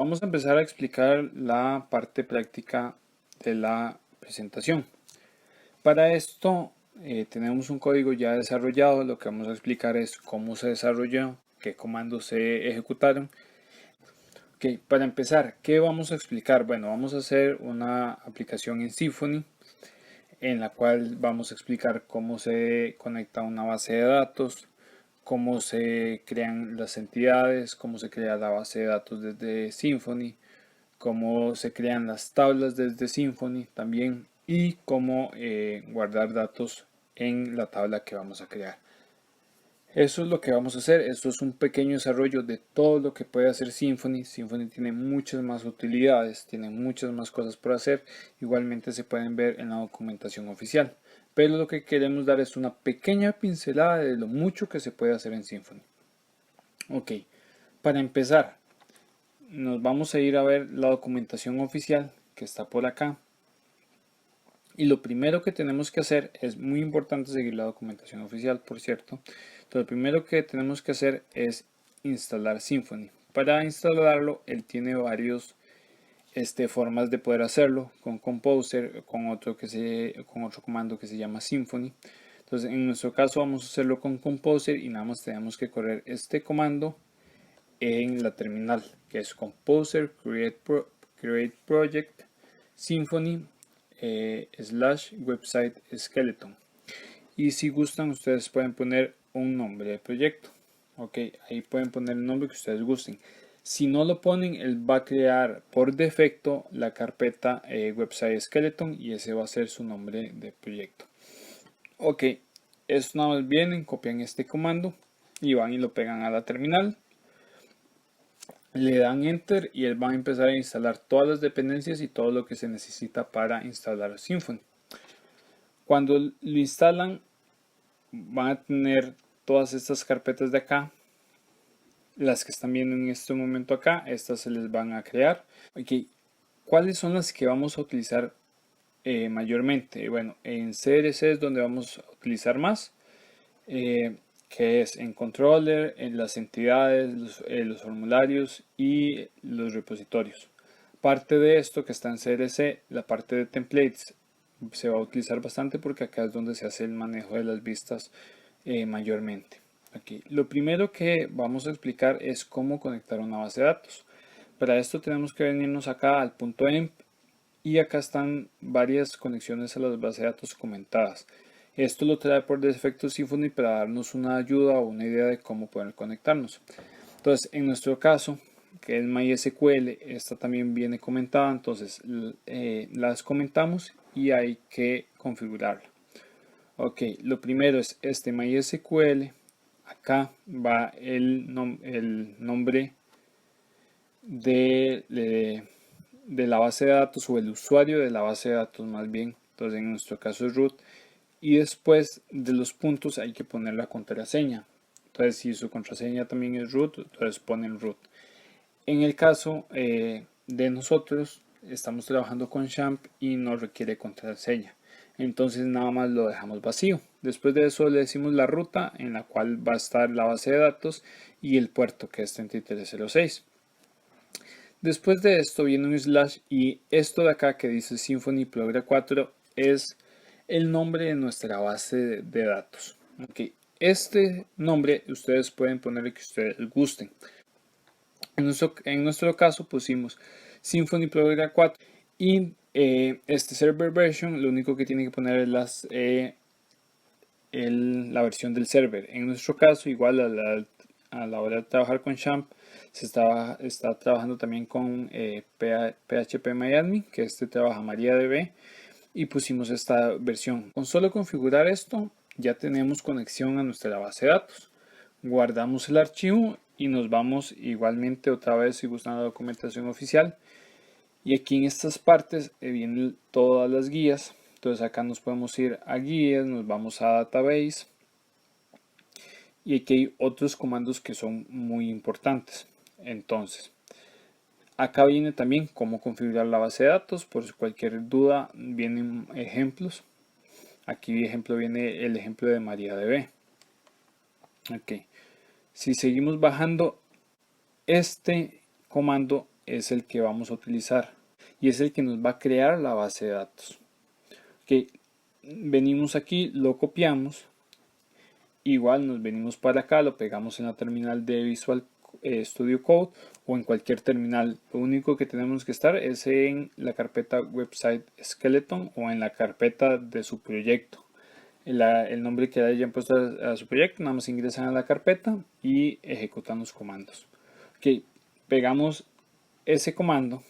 Vamos a empezar a explicar la parte práctica de la presentación. Para esto tenemos un código ya desarrollado. Lo que vamos a explicar es cómo se desarrolló, qué comandos se ejecutaron. Para empezar, ¿qué vamos a explicar? Bueno, vamos a hacer una aplicación en Symfony en la cual vamos a explicar cómo se conecta una base de datos, cómo se crean las entidades, cómo se crea la base de datos desde Symfony, cómo se crean las tablas desde Symfony también y cómo guardar datos en la tabla que vamos a crear. Eso es lo que vamos a hacer. Esto es un pequeño desarrollo de todo lo que puede hacer Symfony. Symfony tiene muchas más utilidades, tiene muchas más cosas por hacer. Igualmente se pueden ver en la documentación oficial. Pero lo que queremos dar es una pequeña pincelada de lo mucho que se puede hacer en Symfony. Ok, para empezar, nos vamos a ir a ver la documentación oficial que está por acá. Y lo primero que tenemos que hacer, es muy importante seguir la documentación oficial, por cierto. Entonces, lo primero que tenemos que hacer es instalar Symfony. Para instalarlo, él tiene varios formas de poder hacerlo, con Composer, con otro comando que se llama Symfony. Entonces, en nuestro caso vamos a hacerlo con Composer y nada más tenemos que correr este comando en la terminal, que es Composer create project Symfony /website skeleton. Y si gustan, ustedes pueden poner un nombre de proyecto. Ok, ahí pueden poner el nombre que ustedes gusten. Si no lo ponen, él va a crear por defecto la carpeta website skeleton y ese va a ser su nombre de proyecto. Ok, esto nada más vienen, copian este comando y van y lo pegan a la terminal. Le dan enter y él va a empezar a instalar todas las dependencias y todo lo que se necesita para instalar Symfony. Cuando lo instalan, van a tener todas estas carpetas de acá, las que están viendo en este momento acá, estas se les van a crear. Ok, ¿cuáles son las que vamos a utilizar mayormente? Bueno, en CRC es donde vamos a utilizar más, que es en controller, en las entidades, los formularios y los repositorios. Parte de esto que está en CRC, la parte de templates, se va a utilizar bastante porque acá es donde se hace el manejo de las vistas mayormente. Aquí, lo primero que vamos a explicar es cómo conectar una base de datos. Para esto tenemos que venirnos acá al punto .env y acá están varias conexiones a las bases de datos comentadas. Esto lo trae por defecto Symfony para darnos una ayuda o una idea de cómo poder conectarnos. Entonces, en nuestro caso, que es MySQL, esta también viene comentada, entonces las comentamos y hay que configurarla. Ok, lo primero es este MySQL. Acá va el nombre de la base de datos o el usuario de la base de datos más bien. Entonces en nuestro caso es root. Y después de los puntos hay que poner la contraseña. Entonces si su contraseña también es root, entonces ponen root. En el caso de nosotros estamos trabajando con XAMPP y no requiere contraseña. Entonces nada más lo dejamos vacío. Después de eso le decimos la ruta en la cual va a estar la base de datos y el puerto que es 3306. Después de esto viene un slash y esto de acá que dice Symfony Progress 4 es el nombre de nuestra base de datos. Okay. Este nombre ustedes pueden poner el que ustedes gusten. En nuestro caso pusimos Symfony Progress 4 y este server version lo único que tiene que poner es la versión del server. En nuestro caso igual a la hora de trabajar con XAMPP se está trabajando también con PHPMyAdmin, que trabaja MariaDB, y pusimos esta versión. Con solo configurar esto ya tenemos conexión a nuestra base de datos. Guardamos el archivo y nos vamos igualmente otra vez si gustan la documentación oficial. Y aquí en estas partes vienen todas las guías. Entonces acá nos podemos ir a guías, nos vamos a database. Y aquí hay otros comandos que son muy importantes. Entonces, acá viene también cómo configurar la base de datos. Por cualquier duda vienen ejemplos. Aquí ejemplo viene el ejemplo de MariaDB. Ok. Si seguimos bajando, este comando es el que vamos a utilizar y es el que nos va a crear la base de datos. Ok, venimos aquí, lo copiamos, igual nos venimos para acá, lo pegamos en la terminal de Visual Studio Code o en cualquier terminal. Lo único que tenemos que estar es en la carpeta website skeleton o en la carpeta de su proyecto. El nombre que hayan puesto a su proyecto, nada más ingresan a la carpeta y ejecutan los comandos. Ok, pegamos ese comando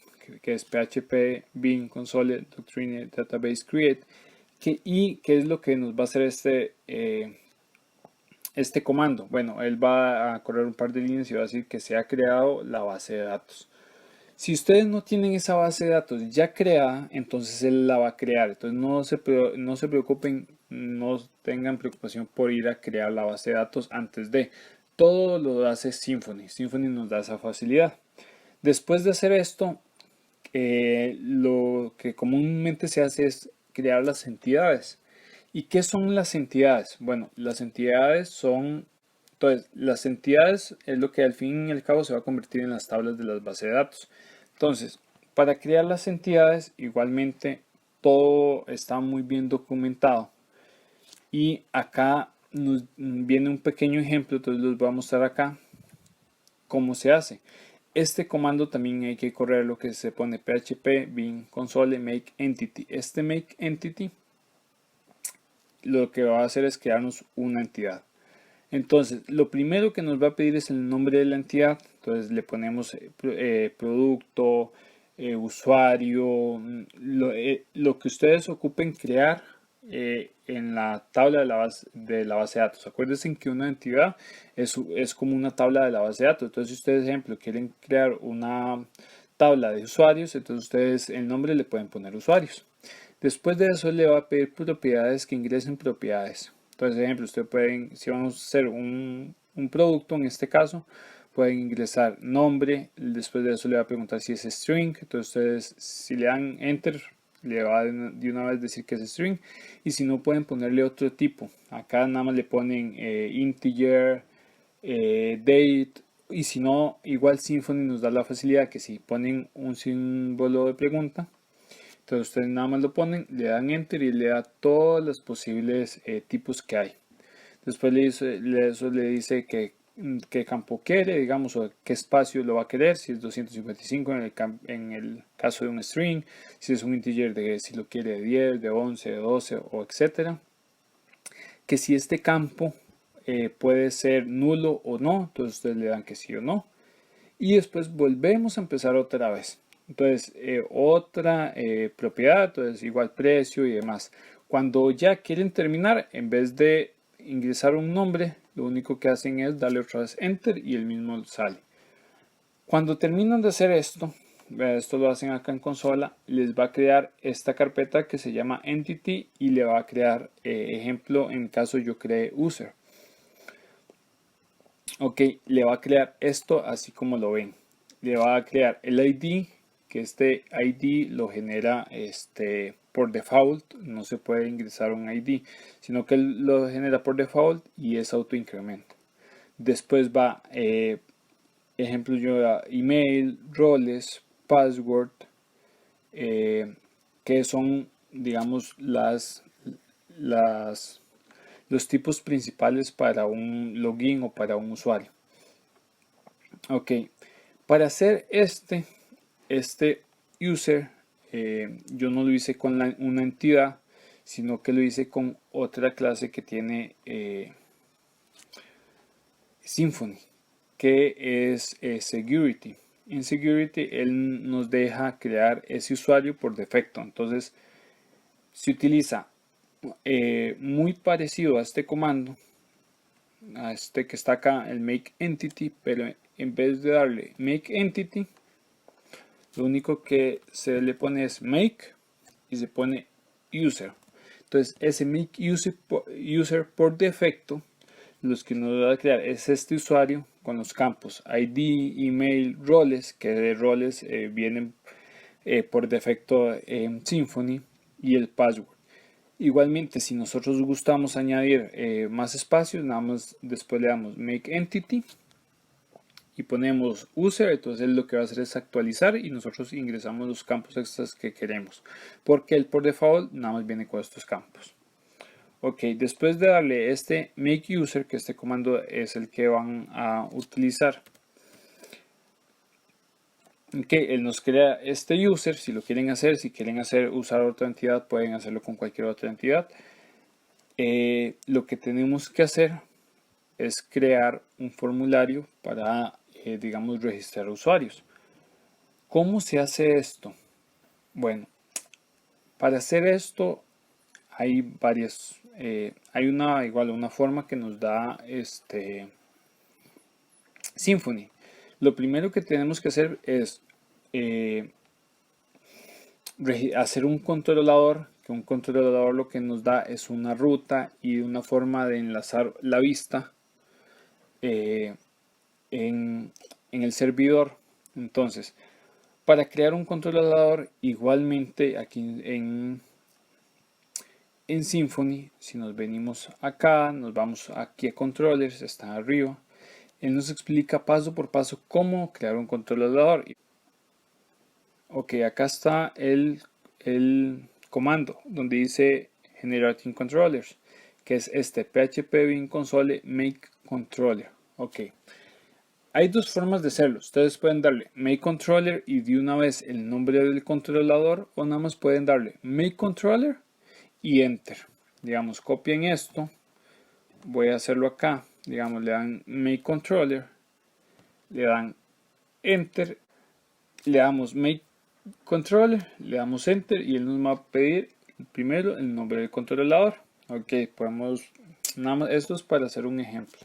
que es php bin console doctrine database create y qué es lo que nos va a hacer este comando. Bueno, él va a correr un par de líneas y va a decir que se ha creado la base de datos. Si ustedes no tienen esa base de datos ya creada, entonces él la va a crear. Entonces no se preocupen, no tengan preocupación por ir a crear la base de datos antes de. Todo lo hace Symfony. Symfony nos da esa facilidad. Después de hacer esto, lo que comúnmente se hace es crear las entidades. ¿Y qué son las entidades? Bueno, las entidades son, entonces, las entidades es lo que al fin y al cabo se va a convertir en las tablas de las bases de datos. Entonces, para crear las entidades, igualmente todo está muy bien documentado. Y acá nos viene un pequeño ejemplo, entonces les voy a mostrar acá cómo se hace. Este comando también hay que correr lo que se pone php bin console make entity. Este make entity lo que va a hacer es crearnos una entidad. Entonces, lo primero que nos va a pedir es el nombre de la entidad. Entonces le ponemos producto, usuario, lo que ustedes ocupen crear en la tabla de la base de datos. Acuérdense que una entidad es como una tabla de la base de datos. Entonces, si ustedes, ejemplo, quieren crear una tabla de usuarios, entonces ustedes el nombre le pueden poner usuarios. Después de eso le va a pedir propiedades que ingresen propiedades. Entonces, ejemplo, ustedes pueden, si vamos a hacer un producto en este caso, pueden ingresar nombre, después de eso le va a preguntar si es string, entonces ustedes si le dan enter, le va de una vez decir que es string, y si no pueden ponerle otro tipo, acá nada más le ponen integer, date, y si no, igual Symfony nos da la facilidad que si ponen un símbolo de pregunta, entonces ustedes nada más lo ponen, le dan enter y le da todos los posibles tipos que hay. Después eso le dice qué campo quiere, digamos, o qué espacio lo va a querer, si es 255 en el caso de un string, si es un integer de si lo quiere de 10, de 11, de 12 o etcétera. Que si este campo puede ser nulo o no, entonces ustedes le dan que sí o no. Y después volvemos a empezar otra vez. Entonces, otra propiedad, entonces igual precio y demás. Cuando ya quieren terminar, en vez de ingresar un nombre, lo único que hacen es darle otra vez enter y el mismo sale. Cuando terminan de hacer esto lo hacen acá en consola, les va a crear esta carpeta que se llama entity y le va a crear ejemplo en caso yo cree user. Ok, le va a crear esto así como lo ven. Le va a crear el ID, que este ID lo genera por default, no se puede ingresar un ID, sino que él lo genera por default y es autoincremento. Después va, ejemplo yo, email, roles, password, que son, digamos, los tipos principales para un login o para un usuario. Ok, para hacer este user, yo no lo hice con una entidad, sino que lo hice con otra clase que tiene Symfony, que es security. En security él nos deja crear ese usuario por defecto. Entonces se utiliza muy parecido a este comando, a este que está acá, el make entity, pero en vez de darle make entity, lo único que se le pone es make y se pone user. Entonces ese make user por defecto, los que nos va a crear es este usuario con los campos ID, email, roles, que de roles vienen por defecto en Symfony, y el password. Igualmente, si nosotros gustamos añadir más espacios, nada más después le damos make entity y ponemos user, entonces él lo que va a hacer es actualizar y nosotros ingresamos los campos extras que queremos, porque él por default nada más viene con estos campos. Ok, después de darle este make user, que este comando es el que van a utilizar, que él nos crea este user. Si lo quieren hacer, si quieren usar otra entidad, pueden hacerlo con cualquier otra entidad. Lo que tenemos que hacer es crear un formulario para, digamos, registrar usuarios. ¿Cómo se hace esto? Bueno, para hacer esto hay varias, hay una forma que nos da Symfony. Lo primero que tenemos que hacer es hacer un controlador, que un controlador lo que nos da es una ruta y una forma de enlazar la vista en el servidor. Entonces, para crear un controlador, igualmente aquí en Symfony, si nos venimos acá, nos vamos aquí a controllers, está arriba, él nos explica paso por paso cómo crear un controlador. Ok, acá está el comando donde dice generating controllers, que es este php bin console make controller. Ok, hay dos formas de hacerlo. Ustedes pueden darle make controller y de una vez el nombre del controlador, o nada más pueden darle make controller y enter. Digamos, copien esto, voy a hacerlo acá, digamos, le dan make controller, le dan enter, le damos make controller, le damos enter y él nos va a pedir primero el nombre del controlador. Ok, podemos, nada más, esto es para hacer un ejemplo.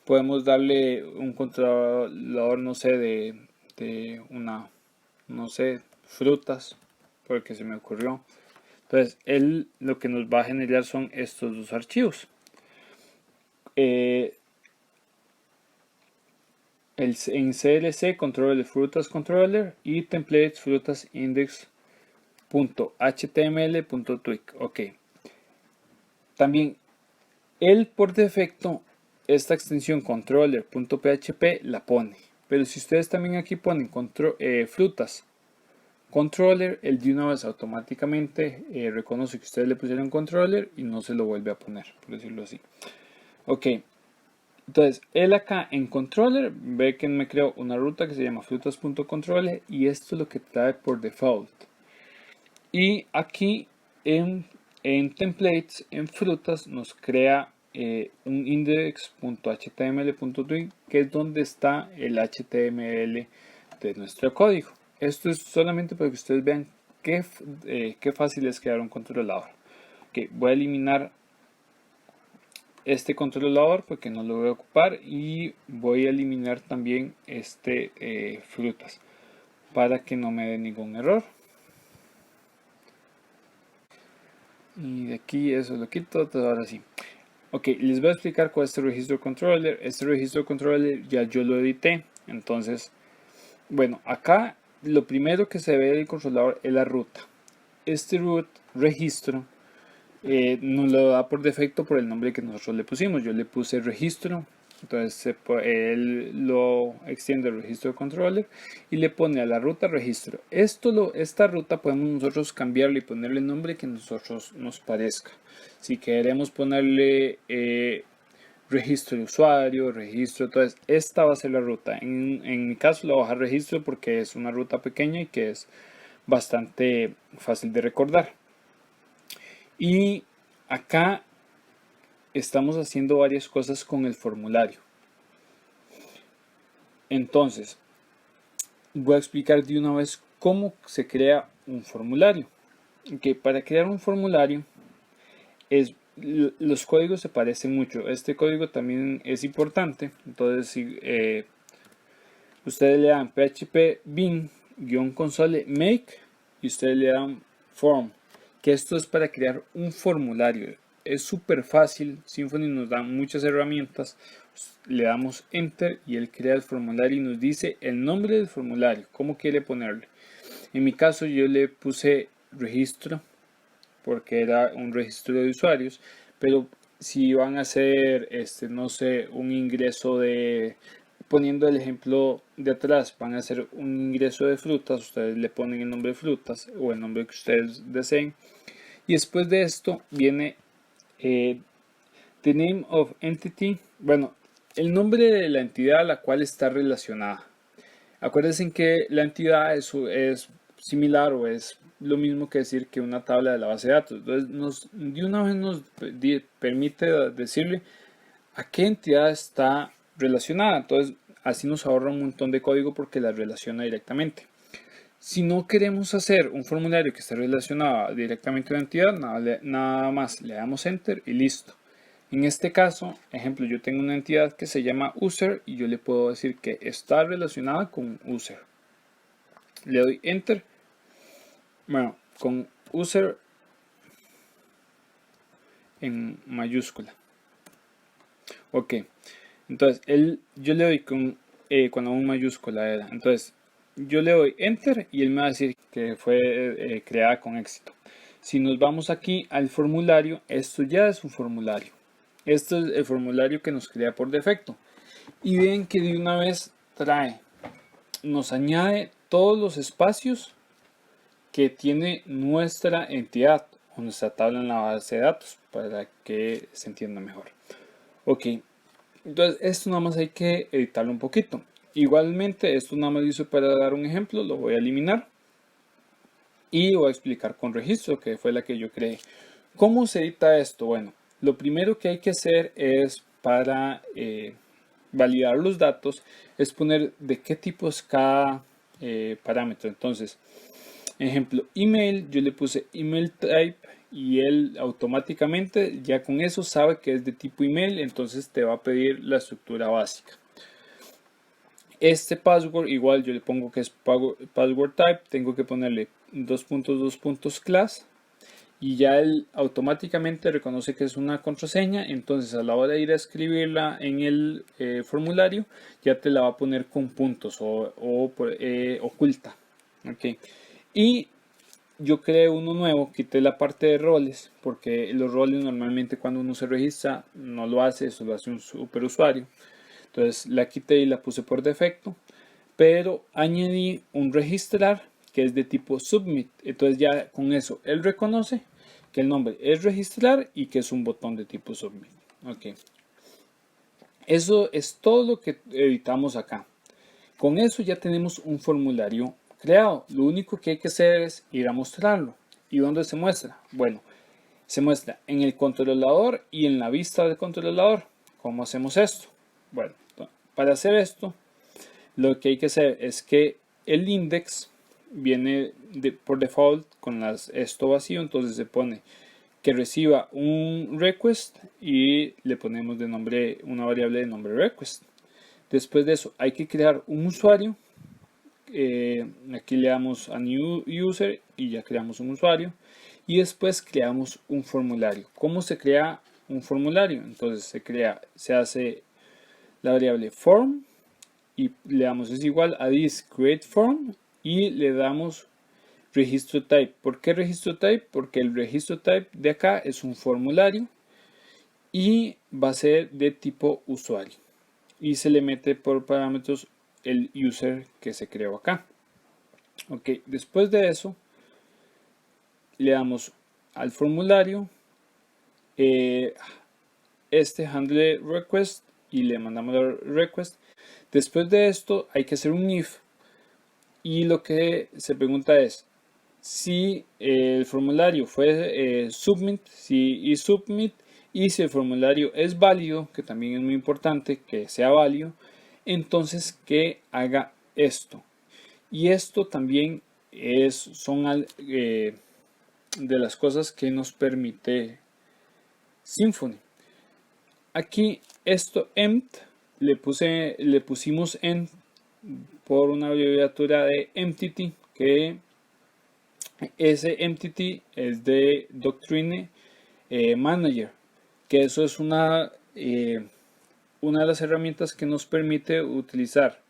Podemos darle un controlador, no sé, de una, no sé, frutas, porque se me ocurrió. Entonces, él lo que nos va a generar son estos dos archivos. En CLC controller de frutas controller y templates frutas index.html.twig. Ok. También él por defecto esta extensión controller.php la pone. Pero si ustedes también aquí ponen frutas controller, él de una vez automáticamente reconoce que ustedes le pusieron controller y no se lo vuelve a poner, por decirlo así. Ok. Entonces, él acá en controller ve que me creó una ruta que se llama frutas.controller y esto es lo que trae por default. Y aquí en templates, en frutas, nos crea un index.html.twig, que es donde está el HTML de nuestro código. Esto es solamente para que ustedes vean qué fácil es crear un controlador. Okay, voy a eliminar este controlador porque no lo voy a ocupar y voy a eliminar también frutas para que no me dé ningún error. Y de aquí eso lo quito, ahora sí. Ok, les voy a explicar con este registro controller. Este registro controller ya yo lo edité. Entonces, bueno, acá lo primero que se ve del controlador es la ruta. Este root registro nos lo da por defecto por el nombre que nosotros le pusimos. Yo le puse registro. Entonces él lo extiende el registro controller y le pone a la ruta registro. Esta ruta podemos nosotros cambiarle y ponerle el nombre que nosotros nos parezca. Si queremos ponerle registro de usuario, registro, entonces esta va a ser la ruta. En mi caso la voy a dejar registro porque es una ruta pequeña y que es bastante fácil de recordar. Y acá estamos haciendo varias cosas con el formulario. Entonces, voy a explicar de una vez cómo se crea un formulario. Okay, para crear un formulario, los códigos se parecen mucho. Este código también es importante. Entonces, si ustedes le dan php bin-console make y ustedes le dan form, que esto es para crear un formulario. Es súper fácil. Symfony nos da muchas herramientas. Le damos enter y él crea el formulario y nos dice el nombre del formulario, cómo quiere ponerle. En mi caso yo le puse registro porque era un registro de usuarios, pero si van a hacer no sé, un ingreso de poniendo el ejemplo de atrás, van a hacer un ingreso de frutas, ustedes le ponen el nombre de frutas o el nombre que ustedes deseen. Y después de esto viene the name of entity, bueno, el nombre de la entidad a la cual está relacionada. Acuérdense que la entidad es similar o es lo mismo que decir que una tabla de la base de datos. Entonces, de una vez nos permite decirle a qué entidad está relacionada. Entonces, así nos ahorra un montón de código porque la relaciona directamente. Si no queremos hacer un formulario que esté relacionado directamente a una entidad, nada más le damos enter y listo. En este caso, ejemplo, yo tengo una entidad que se llama user y yo le puedo decir que está relacionada con user. Le doy enter. Bueno, con user en mayúscula. Ok, entonces yo le doy con cuando un mayúscula era. Entonces yo le doy enter y él me va a decir que fue creada con éxito. Si nos vamos aquí al formulario, esto ya es un formulario. Esto es el formulario que nos crea por defecto. Y ven que de una vez nos añade todos los espacios que tiene nuestra entidad o nuestra tabla en la base de datos para que se entienda mejor. Ok, entonces esto nada más hay que editarlo un poquito. Igualmente, esto nada más hizo para dar un ejemplo, lo voy a eliminar y voy a explicar con registro, que fue la que yo creé. ¿Cómo se edita esto? Bueno, lo primero que hay que hacer es para validar los datos, es poner de qué tipo es cada parámetro. Entonces, ejemplo, email, yo le puse email type y él automáticamente ya con eso sabe que es de tipo email, entonces te va a pedir la estructura básica. Este password igual yo le pongo que es password type, tengo que ponerle class y ya él automáticamente reconoce que es una contraseña, entonces a la hora de ir a escribirla en el formulario ya te la va a poner con puntos o oculta. Okay. Y yo creé uno nuevo, quité la parte de roles, porque los roles normalmente cuando uno se registra no lo hace, eso lo hace un superusuario. Entonces la quité y la puse por defecto, pero añadí un registrar que es de tipo submit. Entonces ya con eso él reconoce que el nombre es registrar y que es un botón de tipo submit. Ok. Eso es todo lo que editamos acá. Con eso ya tenemos un formulario creado. Lo único que hay que hacer es ir a mostrarlo. ¿Y dónde se muestra? Bueno, se muestra en el controlador y en la vista del controlador. ¿Cómo hacemos esto? Bueno, para hacer esto, lo que hay que hacer es que el index viene por default con esto vacío, entonces se pone que reciba un request y le ponemos de nombre una variable de nombre request. Después de eso hay que crear un usuario. Aquí le damos a new user y ya creamos un usuario y después creamos un formulario. ¿Cómo se crea un formulario? Entonces se hace la variable form y le damos es igual a this create form y le damos registro type. ¿Por qué registro type? Porque el registro type de acá es un formulario y va a ser de tipo usuario y se le mete por parámetros el user que se creó acá. Ok, después de eso le damos al formulario este handle request y le mandamos el request. Después de esto hay que hacer un if y lo que se pregunta es si el formulario fue submit, si el formulario es válido, que también es muy importante que sea válido, entonces que haga esto. Y esto también son de las cosas que nos permite Symfony. Aquí esto empt le pusimos en por una abreviatura de entity, que ese entity es de Doctrine Manager, que eso es una de las herramientas que nos permite utilizar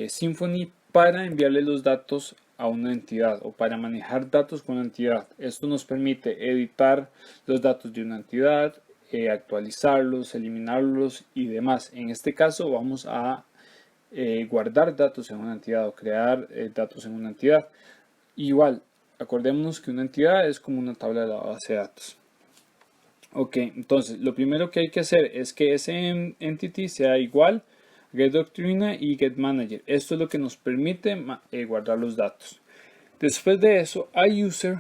Symfony para enviarle los datos a una entidad o para manejar datos con una entidad. Esto nos permite editar los datos de una entidad, actualizarlos, eliminarlos y demás. En este caso vamos a guardar datos en una entidad o crear datos en una entidad. Igual, acordémonos que una entidad es como una tabla de la base de datos. Ok, entonces lo primero que hay que hacer es que ese entity sea igual a getDoctrina y getManager. Esto es lo que nos permite guardar los datos. Después de eso, a user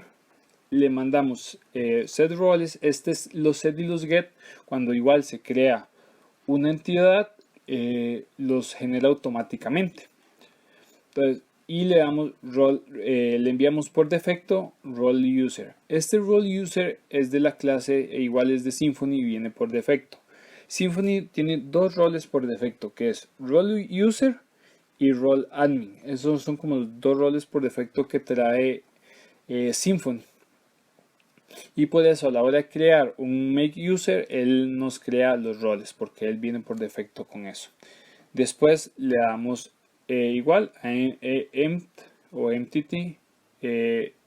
le mandamos set roles. Este es los set y los get. Cuando igual se crea una entidad, los genera automáticamente. Entonces, y le damos le enviamos por defecto role user. Este role user es de la clase e igual es de Symfony y viene por defecto. Symfony tiene dos roles por defecto, que es role user y role admin. Esos son como los dos roles por defecto que trae Symfony. Y por eso a la hora de crear un make user, él nos crea los roles porque él viene por defecto con eso. Después le damos igual a empt o entity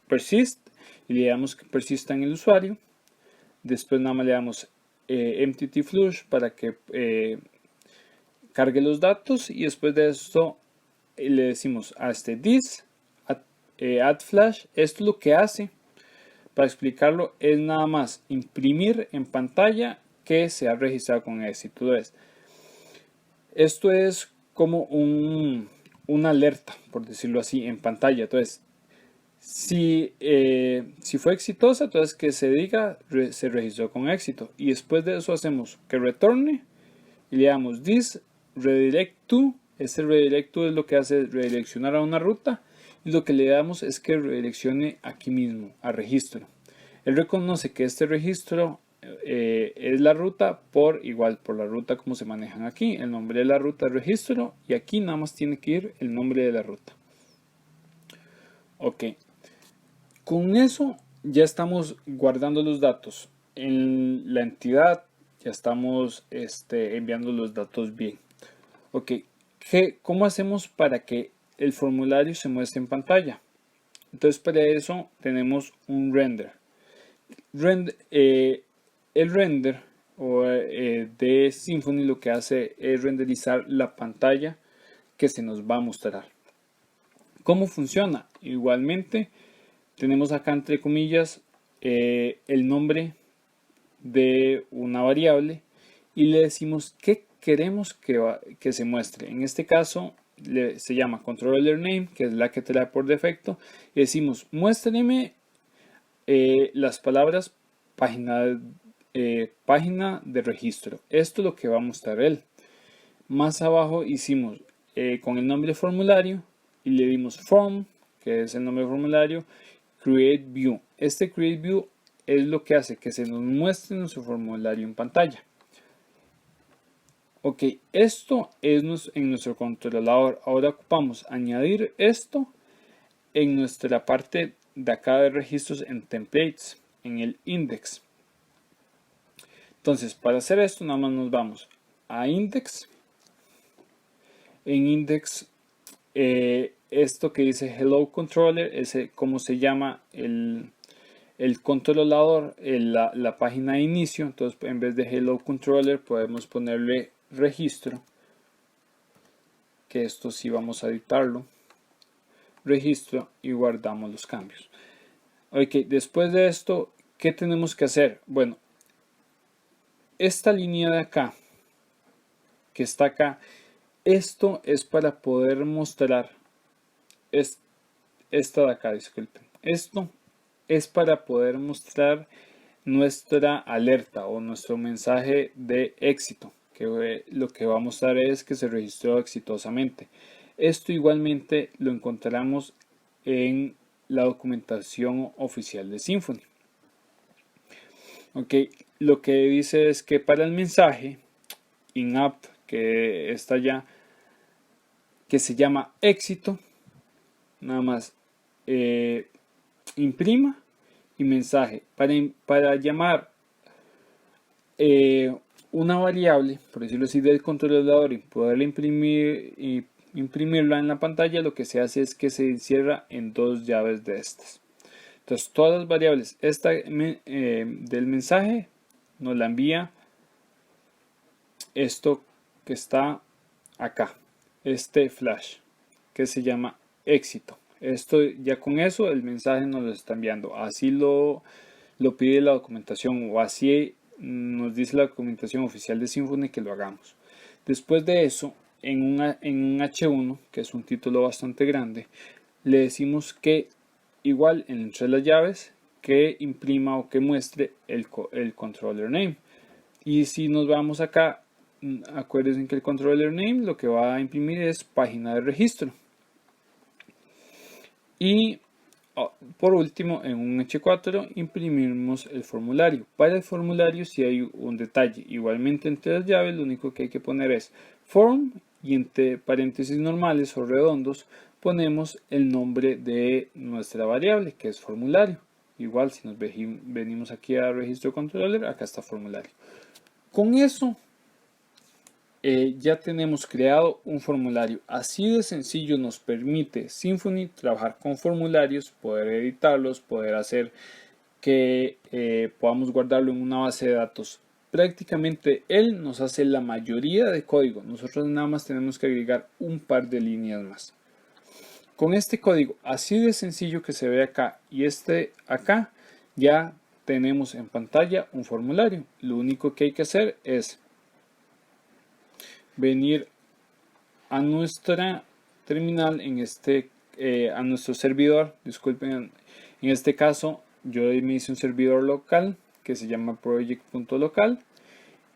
persist y le damos que persista en el usuario. Después nada más le damos entity flush para que cargue los datos y después de esto le decimos a este this add flash. Esto lo que hace, para explicarlo, es nada más imprimir en pantalla que se ha registrado con éxito. Entonces, esto es como una alerta, por decirlo así, en pantalla. Entonces, si fue exitosa, entonces que se diga se registró con éxito. Y después de eso hacemos que retorne y le damos this redirect to. Este redirect to es lo que hace redireccionar a una ruta. Y lo que le damos es que redireccione aquí mismo, a registro. Él reconoce que este registro es la ruta por la ruta como se manejan aquí. El nombre de la ruta es registro y aquí nada más tiene que ir el nombre de la ruta. Ok. Con eso ya estamos guardando los datos en la entidad. Ya estamos enviando los datos bien. Ok. ¿Cómo hacemos para que el formulario se muestre en pantalla? Entonces para eso tenemos un render. El render de Symfony lo que hace es renderizar la pantalla que se nos va a mostrar. ¿Cómo funciona? Igualmente tenemos acá entre comillas el nombre de una variable y le decimos qué queremos que se muestre. En este caso se llama controller name, que es la que trae por defecto, y decimos muéstrame las palabras página de registro. Esto es lo que va a mostrar él. Más abajo hicimos con el nombre formulario y le dimos form, que es el nombre del formulario, create view. Este create view es lo que hace que se nos muestre nuestro formulario en pantalla. Ok, esto es en nuestro controlador. Ahora ocupamos añadir esto en nuestra parte de acá de registros en templates, en el index. Entonces, para hacer esto, nada más nos vamos a index. En index, esto que dice hello controller, es como se llama el controlador, la página de inicio. Entonces, en vez de hello controller, podemos ponerle registro, que esto sí vamos a editarlo. Registro y guardamos los cambios. Ok, después de esto, ¿qué tenemos que hacer? Bueno, esta línea de acá, que está acá, esto es para poder mostrar, esta de acá, disculpen, esto es para poder mostrar nuestra alerta o nuestro mensaje de éxito, que lo que va a mostrar es que se registró exitosamente. Esto igualmente lo encontramos en la documentación oficial de Symfony. Ok, lo que dice es que para el mensaje in-app que está ya, que se llama éxito, nada más imprima y mensaje. Para llamar una variable, por decirlo así, del controlador y poderla imprimirla en la pantalla, lo que se hace es que se encierra en dos llaves de estas. Entonces todas las variables del mensaje nos la envía esto que está acá, este flash que se llama éxito. Esto ya con eso el mensaje nos lo está enviando. Así lo pide la documentación, o así nos dice la documentación oficial de Symfony que lo hagamos. Después de eso, en un H1, que es un título bastante grande, le decimos que igual entre las llaves que imprima o que muestre el controller name. Y si nos vamos acá, acuérdense que el controller name lo que va a imprimir es página de registro. Y por último, en un H4 imprimimos el formulario. Para el formulario si hay un detalle. Igualmente entre las llaves lo único que hay que poner es form, y entre paréntesis normales o redondos ponemos el nombre de nuestra variable, que es formulario. Igual si nos venimos aquí a registro controller, acá está formulario. Con eso ya tenemos creado un formulario. Así de sencillo nos permite Symfony trabajar con formularios, poder editarlos, poder hacer que podamos guardarlo en una base de datos. Prácticamente él nos hace la mayoría de código. Nosotros nada más tenemos que agregar un par de líneas más. Con este código así de sencillo que se ve acá y este acá, ya tenemos en pantalla un formulario. Lo único que hay que hacer es venir a nuestra terminal, a nuestro servidor. Disculpen, en este caso yo me hice un servidor local que se llama project.local,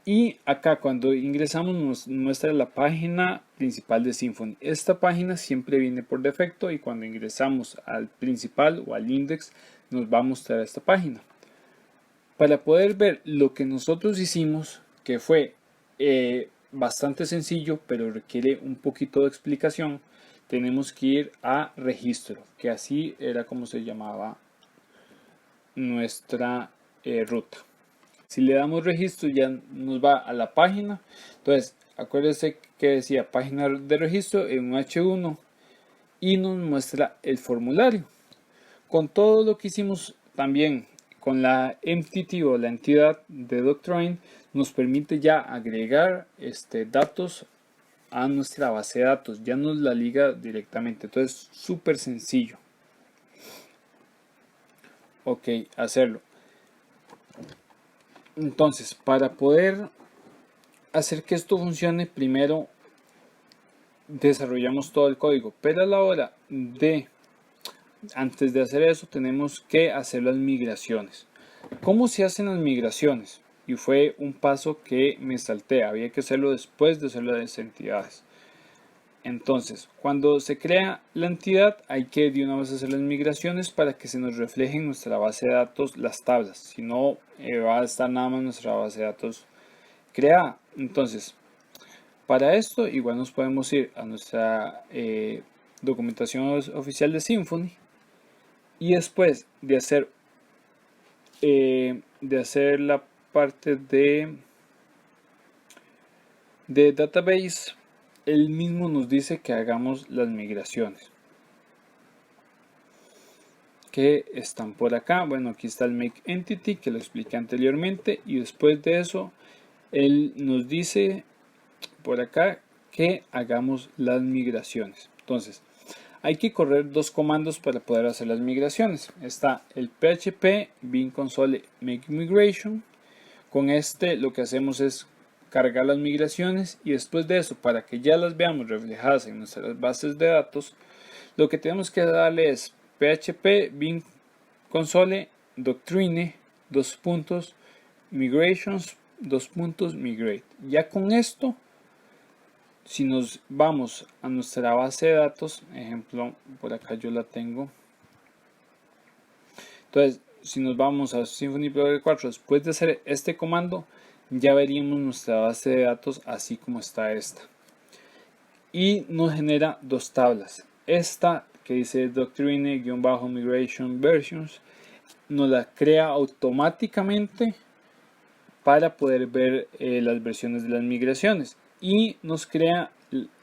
y acá cuando ingresamos nos muestra la página principal de Symfony. Esta página siempre viene por defecto, y cuando ingresamos al principal o al index nos va a mostrar esta página. Para poder ver lo que nosotros hicimos, que fue bastante sencillo pero requiere un poquito de explicación, tenemos que ir a registro, que así era como se llamaba nuestra ruta. Si le damos registro ya nos va a la página. Entonces acuérdense que decía página de registro en un H1 y nos muestra el formulario con todo lo que hicimos. También con la entity o la entidad de Doctrine nos permite ya agregar datos a nuestra base de datos, ya nos la liga directamente. Entonces súper sencillo hacerlo. Entonces, para poder hacer que esto funcione, primero desarrollamos todo el código, pero a la hora de antes de hacer eso tenemos que hacer las migraciones. ¿Cómo se hacen las migraciones? Y fue un paso que me salté, había que hacerlo después de hacer las entidades. Entonces, cuando se crea la entidad hay que de una vez hacer las migraciones para que se nos refleje en nuestra base de datos las tablas. Si no, va a estar nada más nuestra base de datos creada. Entonces, para esto igual nos podemos ir a nuestra documentación oficial de Symfony, y después de hacer la parte de database, él mismo nos dice que hagamos las migraciones que están por acá. Bueno, aquí está el make entity que lo expliqué anteriormente, y después de eso él nos dice por acá que hagamos las migraciones. Entonces hay que correr dos comandos para poder hacer las migraciones. Está el php bin console make migration. Con lo que hacemos es cargar las migraciones, y después de eso, para que ya las veamos reflejadas en nuestras bases de datos, lo que tenemos que darle es php bin console doctrine migrations migrate. Ya con esto, si nos vamos a nuestra base de datos, ejemplo, por acá yo la tengo. Entonces, si nos vamos a Symfony Prologue 4, después de hacer este comando, ya veríamos nuestra base de datos así como está esta. Y nos genera dos tablas. Esta que dice Doctrine-Migration Versions nos la crea automáticamente para poder ver las versiones de las migraciones, y nos crea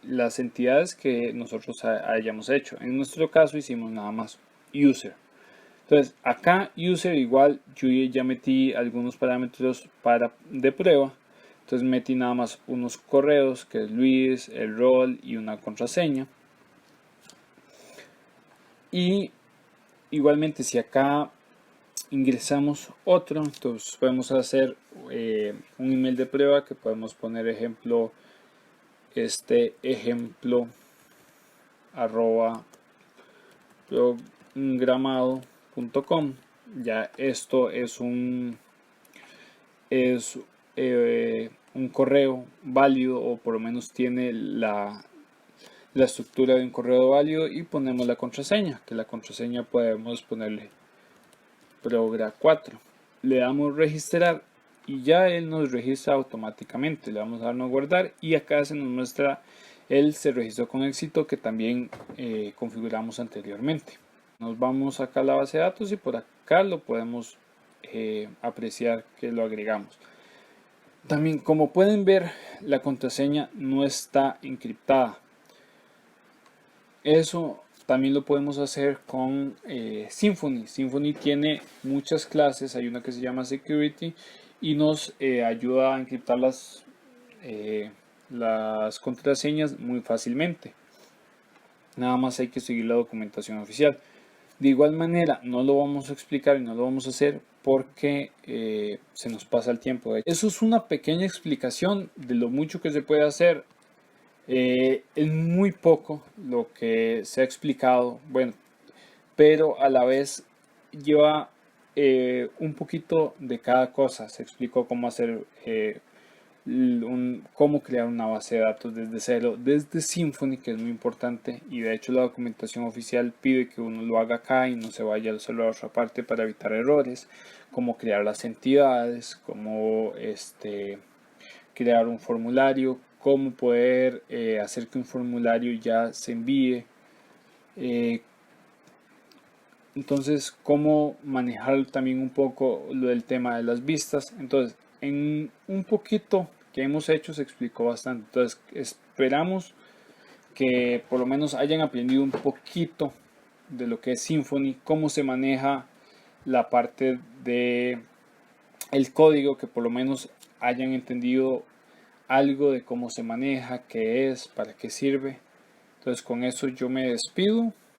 las entidades que nosotros hayamos hecho. En nuestro caso hicimos nada más user. Entonces acá user igual, yo ya metí algunos parámetros de prueba. Entonces metí nada más unos correos, que es Luis, el rol y una contraseña. Y igualmente si acá ingresamos otro, entonces podemos hacer un email de prueba que podemos poner ejemplo, ejemplo arroba programado.com. Ya esto es un correo válido, o por lo menos tiene la estructura de un correo válido, y ponemos la contraseña, que la contraseña podemos ponerle progra4. Le damos registrar y ya él nos registra automáticamente. Le vamos a dar no guardar y acá se nos muestra él se registró con éxito, que también configuramos anteriormente. Nos vamos acá a la base de datos y por acá lo podemos apreciar que lo agregamos. También, como pueden ver, la contraseña no está encriptada. Eso también lo podemos hacer con Symfony. Symfony tiene muchas clases, hay una que se llama Security y nos ayuda a encriptar las contraseñas muy fácilmente. Nada más hay que seguir la documentación oficial. De igual manera, no lo vamos a explicar y no lo vamos a hacer porque se nos pasa el tiempo. Eso es una pequeña explicación de lo mucho que se puede hacer. Es muy poco lo que se ha explicado, bueno, pero a la vez lleva un poquito de cada cosa. Se explicó cómo hacer cómo crear una base de datos desde cero, desde Symfony, que es muy importante, y de hecho la documentación oficial pide que uno lo haga acá y no se vaya solo a otra parte para evitar errores, cómo crear las entidades, cómo crear un formulario, cómo poder hacer que un formulario ya se envíe, entonces cómo manejar también un poco lo del tema de las vistas. Entonces en un poquito que hemos hecho se explicó bastante. Entonces esperamos que por lo menos hayan aprendido un poquito de lo que es Symfony, cómo se maneja la parte de el código, que por lo menos hayan entendido algo de cómo se maneja, qué es, para qué sirve. Entonces con eso yo me despido.